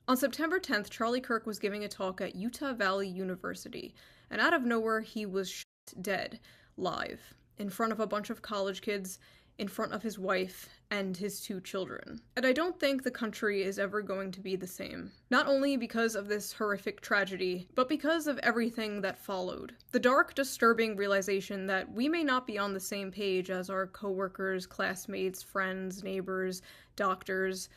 On September 10th, Charlie Kirk was giving a talk at Utah Valley University, and out of nowhere, he was shot dead, live, in front of a bunch of college kids, in front of his wife, and his 2 children. And I don't think the country is ever going to be the same. Not only because of this horrific tragedy, but because of everything that followed. The dark, disturbing realization that we may not be on the same page as our coworkers, classmates, friends, neighbors, doctors,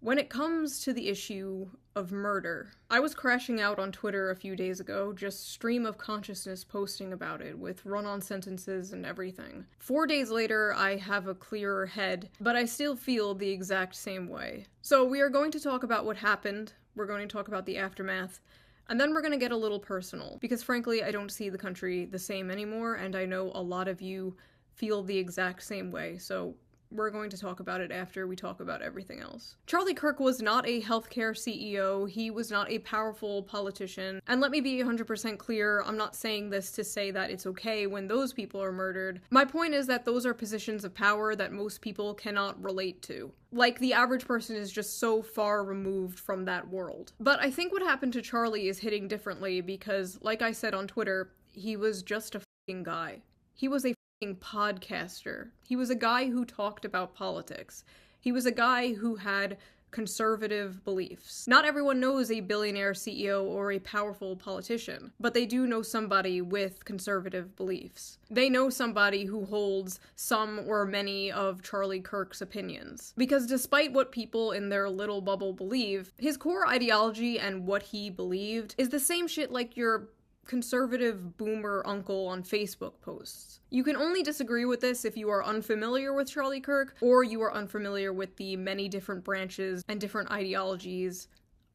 when it comes to the issue of murder. I was crashing out on Twitter a few days ago, just stream of consciousness posting about it, with run-on sentences and everything. 4 days later, I have a clearer head, but I still feel the exact same way. So we are going to talk about what happened, we're going to talk about the aftermath, and then we're going to get a little personal, because frankly, I don't see the country the same anymore, and I know a lot of you feel the exact same way, so we're going to talk about it after we talk about everything else. Charlie Kirk was not a healthcare CEO, he was not a powerful politician, and let me be 100% clear, I'm not saying this to say that it's okay when those people are murdered. My point is that those are positions of power that most people cannot relate to. Like, the average person is just so far removed from that world. But I think what happened to Charlie is hitting differently because, like I said on Twitter, he was just a f***ing guy. He was a podcaster. He was a guy who talked about politics. He was a guy who had conservative beliefs. Not everyone knows a billionaire CEO or a powerful politician, but they do know somebody with conservative beliefs. They know somebody who holds some or many of Charlie Kirk's opinions. Because despite what people in their little bubble believe, his core ideology and what he believed is the same shit like your conservative boomer uncle on Facebook posts. You can only disagree with this if you are unfamiliar with Charlie Kirk, or you are unfamiliar with the many different branches and different ideologies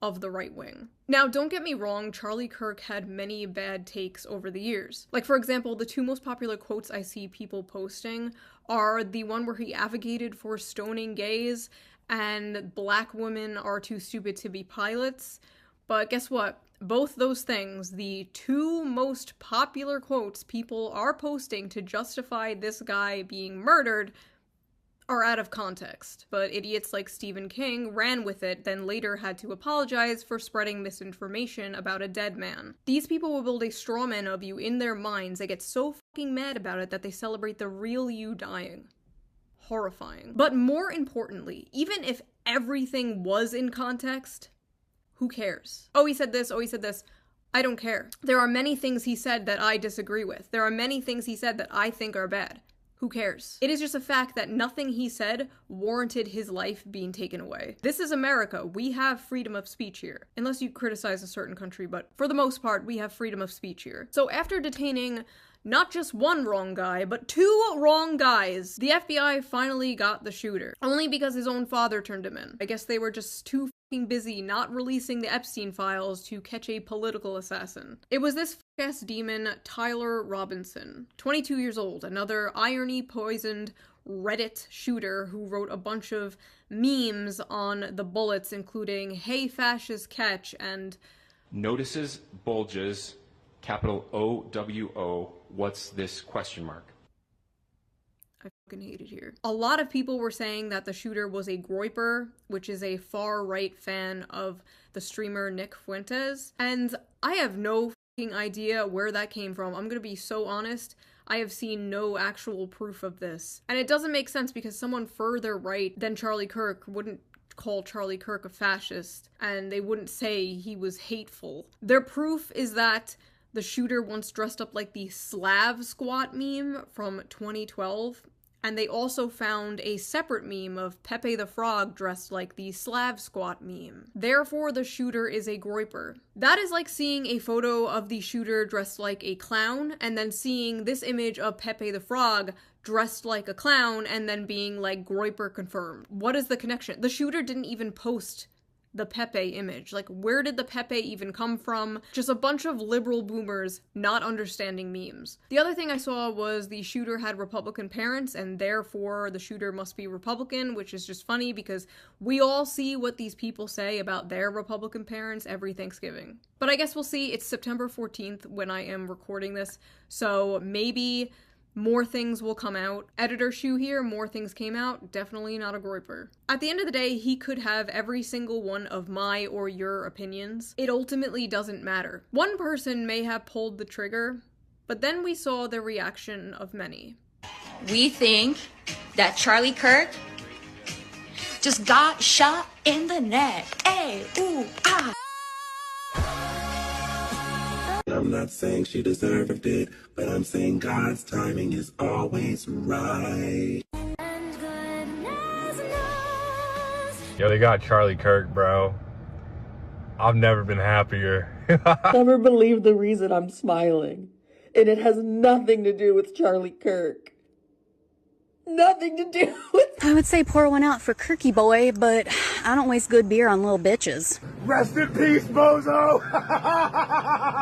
of the right wing. Now, don't get me wrong, Charlie Kirk had many bad takes over the years. Like, for example, the 2 most popular quotes I see people posting are the one where he advocated for stoning gays and black women are too stupid to be pilots. But guess what? Both those things, the 2 most popular quotes people are posting to justify this guy being murdered, are out of context. But idiots like Stephen King ran with it, then later had to apologize for spreading misinformation about a dead man. These people will build a straw man of you in their minds. They get so fucking mad about it that they celebrate the real you dying. Horrifying. But more importantly, even if everything was in context, who cares? Oh, he said this, oh, he said this. I don't care. There are many things he said that I disagree with. There are many things he said that I think are bad. Who cares? It is just a fact that nothing he said warranted his life being taken away. This is America. We have freedom of speech here. Unless you criticize a certain country, but for the most part, we have freedom of speech here. So after detaining not just 1 wrong guy, but 2 wrong guys, the FBI finally got the shooter. Only because his own father turned him in. I guess they were just too busy not releasing the Epstein files to catch a political assassin. It was this f***ass demon, Tyler Robinson, 22 years old, another irony-poisoned Reddit shooter who wrote a bunch of memes on the bullets, including "Hey fascist catch" and "Notices bulges, capital OWO, what's this question mark?" I fucking hate it here. A lot of people were saying that the shooter was a groyper, which is a far-right fan of the streamer Nick Fuentes, and I have no fucking idea where that came from. I'm gonna be so honest, I have seen no actual proof of this. And it doesn't make sense because someone further right than Charlie Kirk wouldn't call Charlie Kirk a fascist, and they wouldn't say he was hateful. Their proof is that the shooter once dressed up like the Slav Squat meme from 2012, and they also found a separate meme of Pepe the Frog dressed like the Slav Squat meme. Therefore, the shooter is a groyper. That is like seeing a photo of the shooter dressed like a clown, and then seeing this image of Pepe the Frog dressed like a clown, and then being like, groyper confirmed. What is the connection? The shooter didn't even post the Pepe image. Like, where did the Pepe even come from? Just a bunch of liberal boomers not understanding memes. The other thing I saw was the shooter had Republican parents, and therefore the shooter must be Republican, which is just funny because we all see what these people say about their Republican parents every Thanksgiving. But I guess we'll see. It's September 14th when I am recording this, so maybe More things will come out. Editor Shu here, more things came out. Definitely not a groyper. At the end of the day, he could have every single one of my or your opinions. It ultimately doesn't matter. One person may have pulled the trigger, but then we saw the reaction of many. We think that Charlie Kirk just got shot in the neck. Ay, ooh, ah. I'm not saying she deserved it, but I'm saying God's timing is always right. Yo, they got Charlie Kirk, bro. I've never been happier. Never believe the reason I'm smiling. And it has nothing to do with Charlie Kirk. Nothing to do with... I would say pour one out for Kirky boy, but I don't waste good beer on little bitches. Rest in peace, bozo!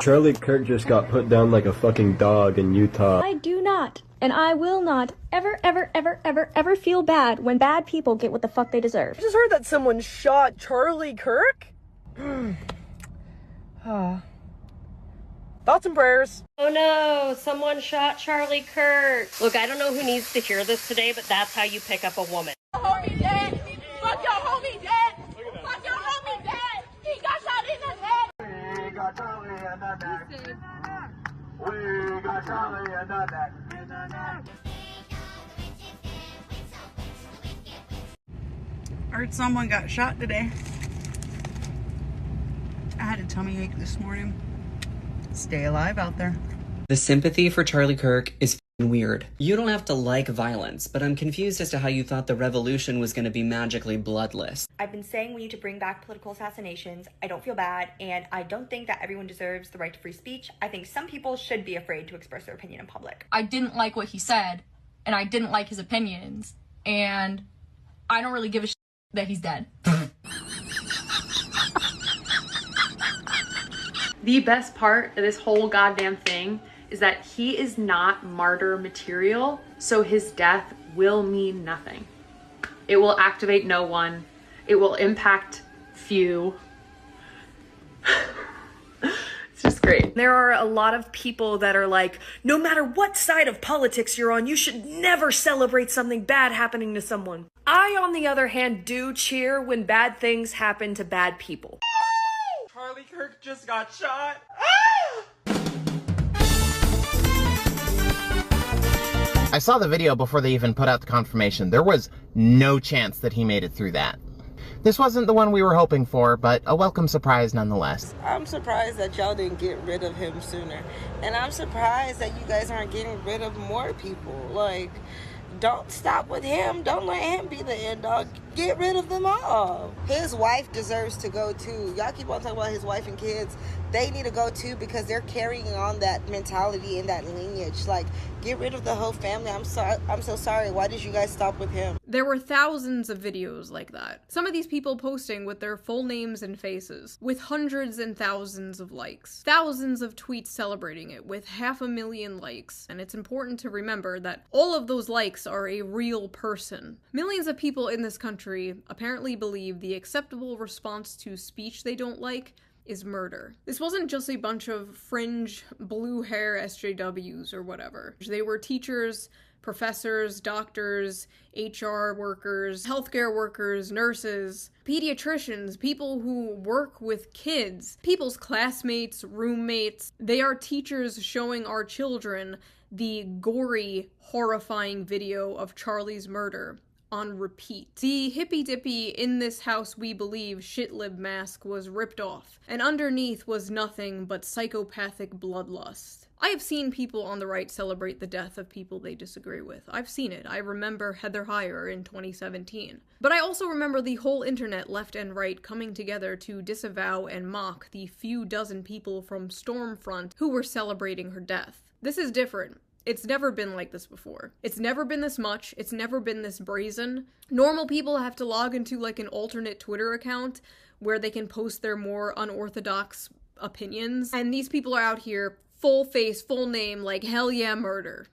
Charlie Kirk just got put down like a fucking dog in Utah. I do not, and I will not, ever feel bad when bad people get what the fuck they deserve. I just heard that someone shot Charlie Kirk? Thoughts and prayers. Oh no, someone shot Charlie Kirk. Look, I don't know who needs to hear this today, but that's how you pick up a woman. Homie dead. Fuck your homie dead. Fuck your homie dead. He got shot in the head. We got Charlie in the neck. We got Charlie in the neck. I heard someone got shot today. I had a tummy ache this morning. Stay alive out there. The sympathy for Charlie Kirk is f***ing weird. You don't have to like violence, but I'm confused as to how you thought the revolution was going to be magically bloodless. I've been saying we need to bring back political assassinations. I don't feel bad, and I don't think that everyone deserves the right to free speech. I think some people should be afraid to express their opinion in public. I didn't like what he said, and I didn't like his opinions, and I don't really give a shit that he's dead. The best part of this whole goddamn thing is that he is not martyr material, so his death will mean nothing. It will activate no one. It will impact few. It's just great. There are a lot of people that are like, no matter what side of politics you're on, you should never celebrate something bad happening to someone. I, on the other hand, do cheer when bad things happen to bad people. Charlie Kirk just got shot. I saw the video before they even put out the confirmation. There was no chance that he made it through that. This wasn't the one we were hoping for, but a welcome surprise nonetheless. I'm surprised that y'all didn't get rid of him sooner. And I'm surprised that you guys aren't getting rid of more people. Like, don't stop with him. Don't let him be the end dog. Get rid of them all. His wife deserves to go too. Y'all keep on talking about his wife and kids. They need to go too because they're carrying on that mentality and that lineage. Like, get rid of the whole family. I'm so sorry. Why did you guys stop with him? There were thousands of videos like that. Some of these people posting with their full names and faces, with hundreds and thousands of likes. Thousands of tweets celebrating it, with 500,000 likes. And it's important to remember that all of those likes are a real person. Millions of people in this country apparently believe the acceptable response to speech they don't like is murder. This wasn't just a bunch of fringe blue hair SJWs or whatever. They were teachers, professors, doctors, HR workers, healthcare workers, nurses, pediatricians, people who work with kids, people's classmates, roommates. They are teachers showing our children the gory, horrifying video of Charlie's murder on repeat. The hippy-dippy "in this house we believe" shitlib mask was ripped off, and underneath was nothing but psychopathic bloodlust. I have seen people on the right celebrate the death of people they disagree with. I've seen it. I remember Heather Heyer in 2017. But I also remember the whole internet, left and right, coming together to disavow and mock the few dozen people from Stormfront who were celebrating her death. This is different. It's never been like this before. It's never been this much. It's never been this brazen. Normal people have to log into like an alternate Twitter account where they can post their more unorthodox opinions. And these people are out here, full face, full name, like, hell yeah, murder.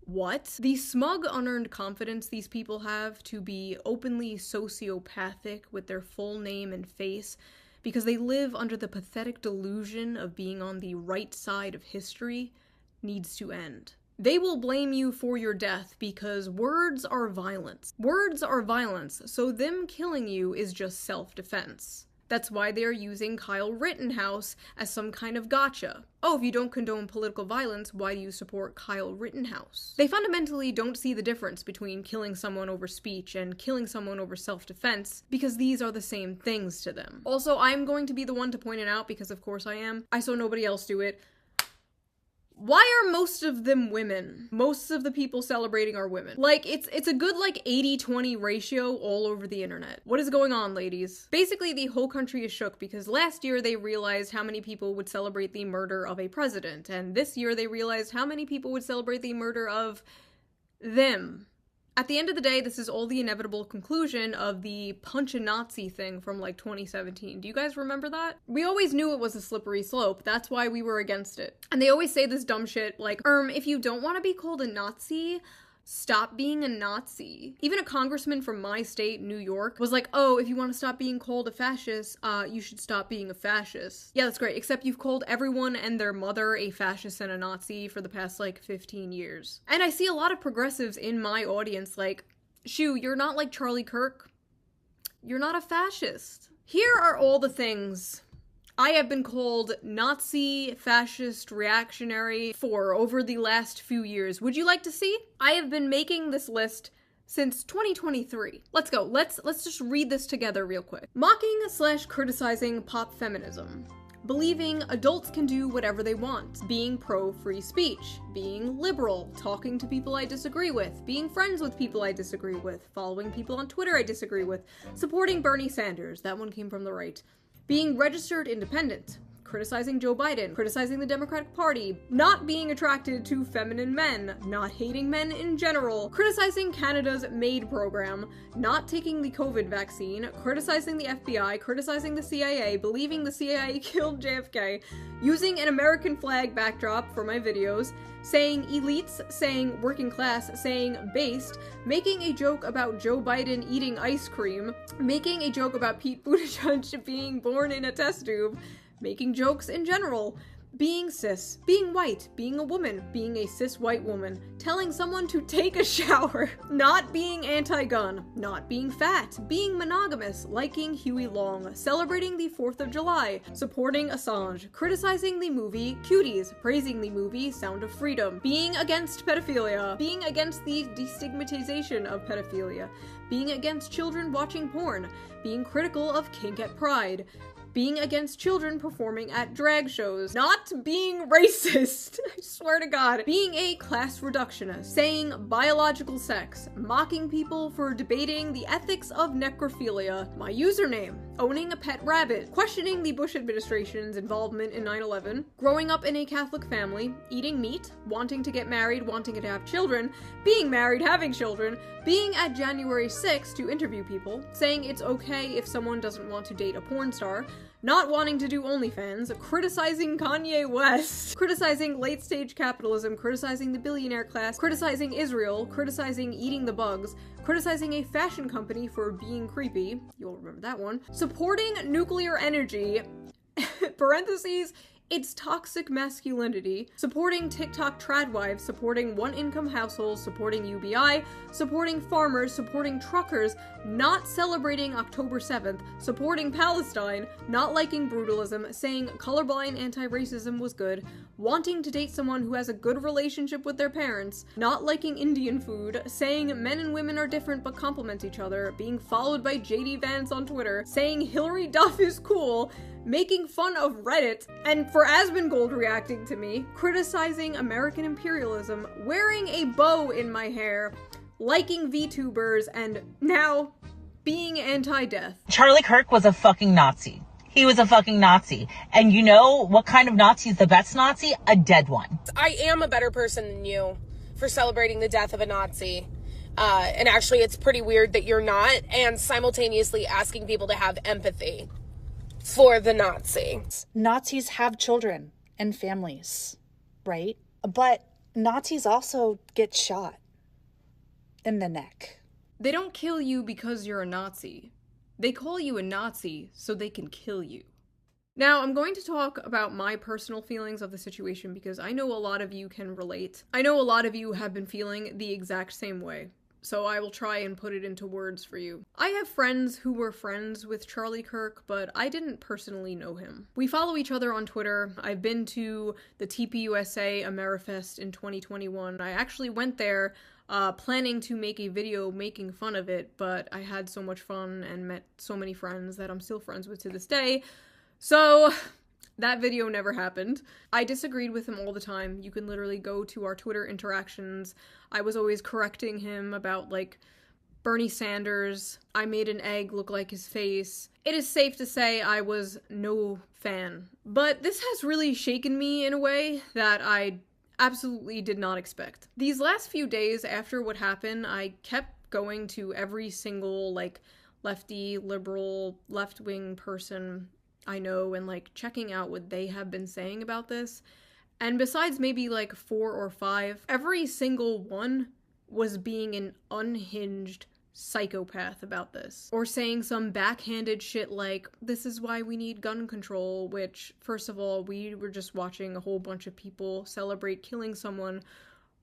What? The smug, unearned confidence these people have to be openly sociopathic with their full name and face because they live under the pathetic delusion of being on the right side of history needs to end. They will blame you for your death because words are violence. Words are violence, so them killing you is just self-defense. That's why they are using Kyle Rittenhouse as some kind of gotcha. Oh, if you don't condone political violence, why do you support Kyle Rittenhouse? They fundamentally don't see the difference between killing someone over speech and killing someone over self-defense, because these are the same things to them. Also, I'm going to be the one to point it out, because of course I am. I saw nobody else do it. Why are most of them women? Most of the people celebrating are women. Like, it's a good, like, 80-20 ratio all over the internet. What is going on, ladies? Basically, the whole country is shook because last year they realized how many people would celebrate the murder of a president, and this year they realized how many people would celebrate the murder of them. At the end of the day, this is all the inevitable conclusion of the punch a Nazi thing from like 2017. Do you guys remember that? We always knew it was a slippery slope. That's why we were against it. And they always say this dumb shit like, if you don't want to be called a Nazi, stop being a Nazi. Even a congressman from my state, New York, was like, oh, if you want to stop being called a fascist, you should stop being a fascist. Yeah, that's great, except you've called everyone and their mother a fascist and a Nazi for the past, like, 15 years. And I see a lot of progressives in my audience like, shoo, you're not like Charlie Kirk. You're not a fascist. Here are all the things I have been called Nazi, fascist, reactionary for over the last few years. Would you like to see? I have been making this list since 2023. Let's go. Let's just read this together real quick. Mocking/criticizing pop feminism. Believing adults can do whatever they want. Being pro-free speech. Being liberal. Talking to people I disagree with. Being friends with people I disagree with. Following people on Twitter I disagree with. Supporting Bernie Sanders. That one came from the right. Being registered independent, criticizing Joe Biden, criticizing the Democratic Party, not being attracted to feminine men, not hating men in general, criticizing Canada's MAID program, not taking the COVID vaccine, criticizing the FBI, criticizing the CIA, believing the CIA killed JFK, using an American flag backdrop for my videos, saying elites, saying working class, saying based, making a joke about Joe Biden eating ice cream, making a joke about Pete Buttigieg being born in a test tube, making jokes in general, being cis, being white, being a woman, being a cis white woman, telling someone to take a shower, not being anti-gun, not being fat, being monogamous, liking Huey Long, celebrating the 4th of July, supporting Assange, criticizing the movie Cuties, praising the movie Sound of Freedom, being against pedophilia, being against the destigmatization of pedophilia, being against children watching porn, being critical of kink at Pride, being against children performing at drag shows, not being racist, I swear to God, being a class reductionist, saying biological sex, mocking people for debating the ethics of necrophilia, my username, owning a pet rabbit, questioning the Bush administration's involvement in 9/11, growing up in a Catholic family, eating meat, wanting to get married, wanting to have children, being married, having children, being at January 6th to interview people, saying it's okay if someone doesn't want to date a porn star, not wanting to do OnlyFans, criticizing Kanye West, criticizing late-stage capitalism, criticizing the billionaire class, criticizing Israel, criticizing eating the bugs, criticizing a fashion company for being creepy, you'll remember that one, supporting nuclear energy, parentheses, its toxic masculinity, supporting TikTok tradwives, supporting one-income households, supporting UBI, supporting farmers, supporting truckers, not celebrating October 7th, supporting Palestine, not liking brutalism, saying colorblind anti-racism was good, wanting to date someone who has a good relationship with their parents, not liking Indian food, saying men and women are different but complement each other, being followed by JD Vance on Twitter, saying Hillary Duff is cool, making fun of Reddit, and for Asmongold reacting to me, criticizing American imperialism, wearing a bow in my hair, liking VTubers, and now being anti-death. Charlie Kirk was a fucking Nazi. He was a fucking Nazi. And you know what kind of Nazi is the best Nazi? A dead one. I am a better person than you for celebrating the death of a Nazi. And actually, it's pretty weird that you're not, and simultaneously asking people to have empathy for the Nazi. Nazis have children and families, right? But Nazis also get shot in the neck. They don't kill you because you're a Nazi. They call you a Nazi so they can kill you. Now, I'm going to talk about my personal feelings of the situation because I know a lot of you can relate. I know a lot of you have been feeling the exact same way, so I will try and put it into words for you. I have friends who were friends with Charlie Kirk, but I didn't personally know him. We follow each other on Twitter. I've been to the TPUSA Amerifest in 2021. I actually went there planning to make a video making fun of it, but I had so much fun and met so many friends that I'm still friends with to this day. So that video never happened. I disagreed with him all the time. You can literally go to our Twitter interactions. I was always correcting him about, like, Bernie Sanders. I made an egg look like his face. It is safe to say I was no fan. But this has really shaken me in a way that I absolutely did not expect. These last few days after what happened, I kept going to every single, like, lefty, liberal, left-wing person I know and, like, checking out what they have been saying about this. And besides maybe, like, 4 or 5, every single one was being an unhinged psychopath about this. Or saying some backhanded shit like, this is why we need gun control, which, first of all, we were just watching a whole bunch of people celebrate killing someone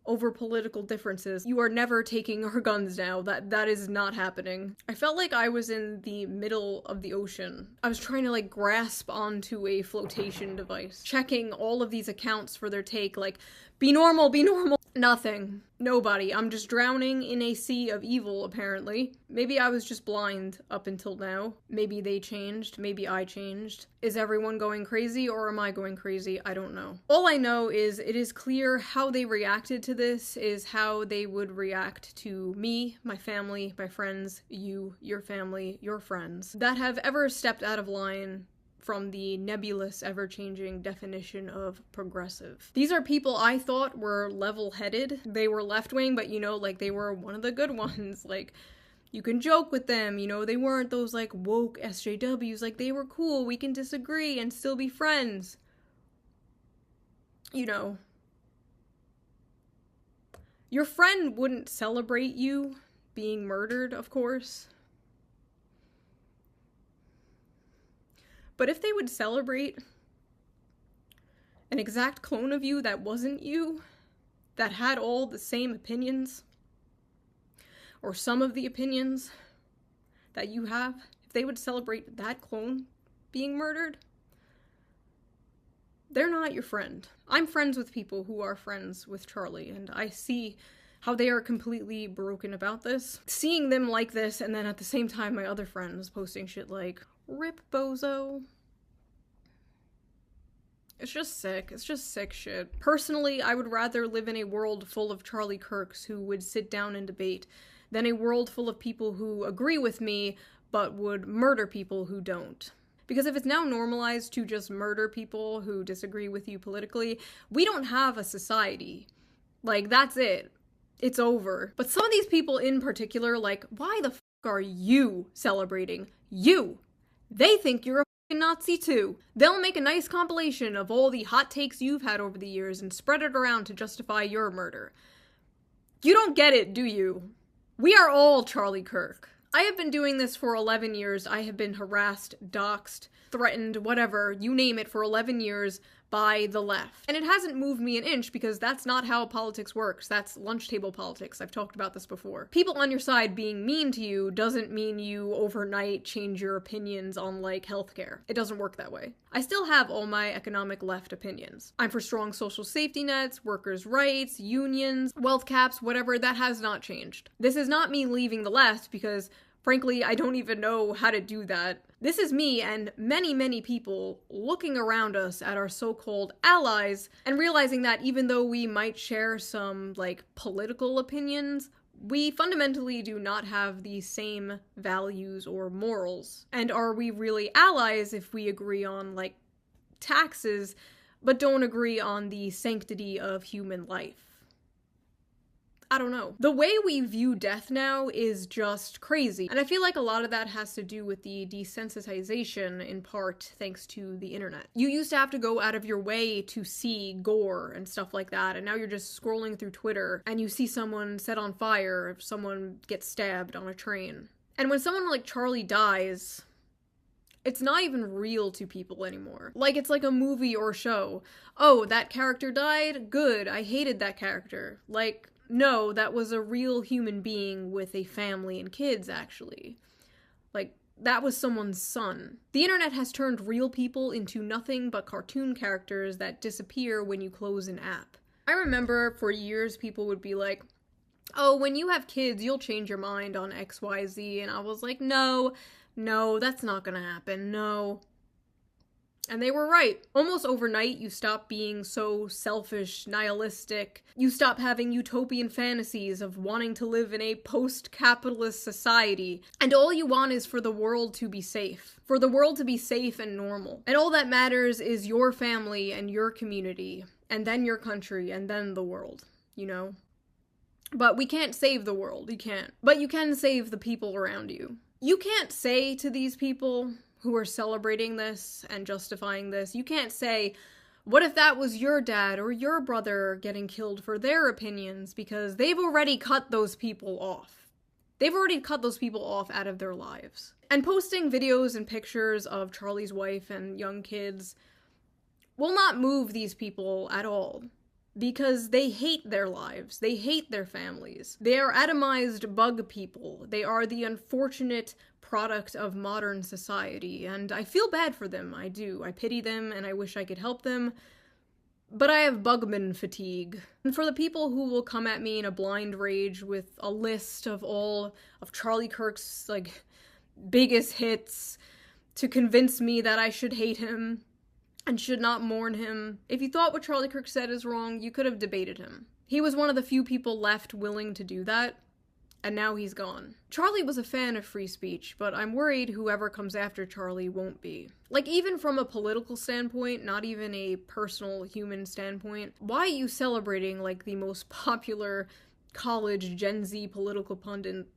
over political differences. You are never taking our guns now. That is not happening. I felt like I was in the middle of the ocean. I was trying to, like, grasp onto a flotation device, checking all of these accounts for their take, like, be normal, be normal. Nothing. Nobody. I'm just drowning in a sea of evil, apparently. Maybe I was just blind up until now. Maybe they changed. Maybe I changed. Is everyone going crazy or am I going crazy? I don't know. All I know is it is clear how they reacted to this is how they would react to me, my family, my friends, you, your family, your friends, that have ever stepped out of line from the nebulous, ever-changing definition of progressive. These are people I thought were level-headed. They were left-wing, but, you know, like, they were one of the good ones. Like, you can joke with them, you know, they weren't those, like, woke SJWs. Like, they were cool, we can disagree and still be friends. You know. Your friend wouldn't celebrate you being murdered, of course. But if they would celebrate an exact clone of you that wasn't you, that had all the same opinions, or some of the opinions that you have, if they would celebrate that clone being murdered, they're not your friend. I'm friends with people who are friends with Charlie, and I see how they are completely broken about this. Seeing them like this, and then at the same time my other friends posting shit like, rip bozo. It's just sick. It's just sick shit. Personally, I would rather live in a world full of Charlie Kirks who would sit down and debate than a world full of people who agree with me but would murder people who don't. Because if it's now normalized to just murder people who disagree with you politically, we don't have a society. Like, that's it. It's over. But some of these people in particular, like, why the f*** are you celebrating? You! They think you're a f***ing Nazi too. They'll make a nice compilation of all the hot takes you've had over the years and spread it around to justify your murder. You don't get it, do you? We are all Charlie Kirk. I have been doing this for 11 years. I have been harassed, doxxed, threatened, whatever, you name it, for 11 years by the left. And it hasn't moved me an inch because that's not how politics works. That's lunch table politics. I've talked about this before. People on your side being mean to you doesn't mean you overnight change your opinions on, like, healthcare. It doesn't work that way. I still have all my economic left opinions. I'm for strong social safety nets, workers' rights, unions, wealth caps, whatever. That has not changed. This is not me leaving the left because, frankly, I don't even know how to do that. This is me and many, many people looking around us at our so-called allies and realizing that even though we might share some, like, political opinions, we fundamentally do not have the same values or morals. And are we really allies if we agree on, like, taxes, but don't agree on the sanctity of human life? I don't know. The way we view death now is just crazy. And I feel like a lot of that has to do with the desensitization, in part thanks to the internet. You used to have to go out of your way to see gore and stuff like that, and now you're just scrolling through Twitter and you see someone set on fire if someone gets stabbed on a train. And when someone like Charlie dies, It's not even real to people anymore. Like, it's like a movie or show. Oh, that character died? Good, I hated that character. Like, no, that was a real human being with a family and kids, actually. Like, that was someone's son. The internet has turned real people into nothing but cartoon characters that disappear when you close an app. I remember for years people would be like, oh, when you have kids, you'll change your mind on XYZ, and I was like, no, that's not gonna happen, no. And they were right. Almost overnight, you stop being so selfish, nihilistic. You stop having utopian fantasies of wanting to live in a post-capitalist society. And all you want is for the world to be safe. For the world to be safe and normal. And all that matters is your family and your community. And then your country, and then the world, you know? But we can't save the world, you can't. But you can save the people around you. You can't say to these people who are celebrating this and justifying this, you can't say, what if that was your dad or your brother getting killed for their opinions, because they've already cut those people off. They've already cut those people off out of their lives. And posting videos and pictures of Charlie's wife and young kids will not move these people at all. Because they hate their lives, they hate their families. They are atomized bug people. They are the unfortunate product of modern society, and I feel bad for them, I do. I pity them, and I wish I could help them. But I have bugman fatigue. And for the people who will come at me in a blind rage with a list of all of Charlie Kirk's, like, biggest hits to convince me that I should hate him, and should not mourn him. If you thought what Charlie Kirk said is wrong, you could have debated him. He was one of the few people left willing to do that, and now he's gone. Charlie was a fan of free speech, but I'm worried whoever comes after Charlie won't be. Like, even from a political standpoint, not even a personal human standpoint, why are you celebrating, like, the most popular college Gen Z political pundit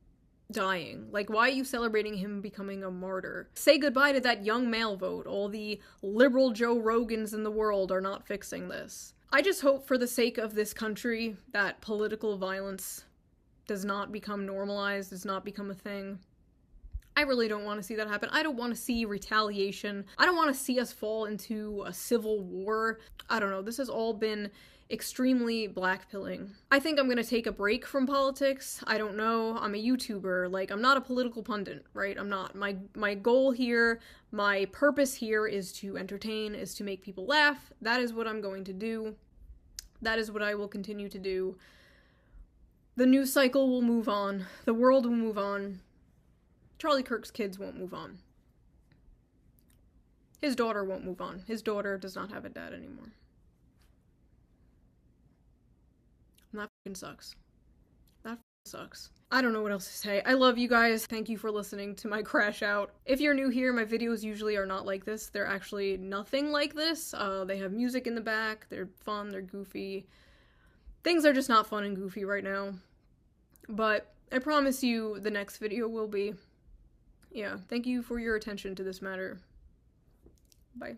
dying? Like, why are you celebrating him becoming a martyr? Say goodbye to that young male vote. All the liberal Joe Rogans in the world are not fixing this. I just hope for the sake of this country that political violence does not become normalized, does not become a thing. I really don't want to see that happen. I don't want to see retaliation. I don't want to see us fall into a civil war. I don't know, this has all been extremely blackpilling. I think I'm gonna take a break from politics. I don't know. I'm a YouTuber. Like, I'm not a political pundit, right? I'm not. My goal here, my purpose here is to entertain, is to make people laugh. That is what I'm going to do. That is what I will continue to do. The news cycle will move on. The world will move on. Charlie Kirk's kids won't move on. His daughter won't move on. His daughter does not have a dad anymore. And that fucking sucks. That fucking sucks. I don't know what else to say. I love you guys. Thank you for listening to my crash out. If you're new here, my videos usually are not like this. They're actually nothing like this. They have music in the back. They're fun. They're goofy. Things are just not fun and goofy right now. But I promise you the next video will be. Yeah, thank you for your attention to this matter. Bye.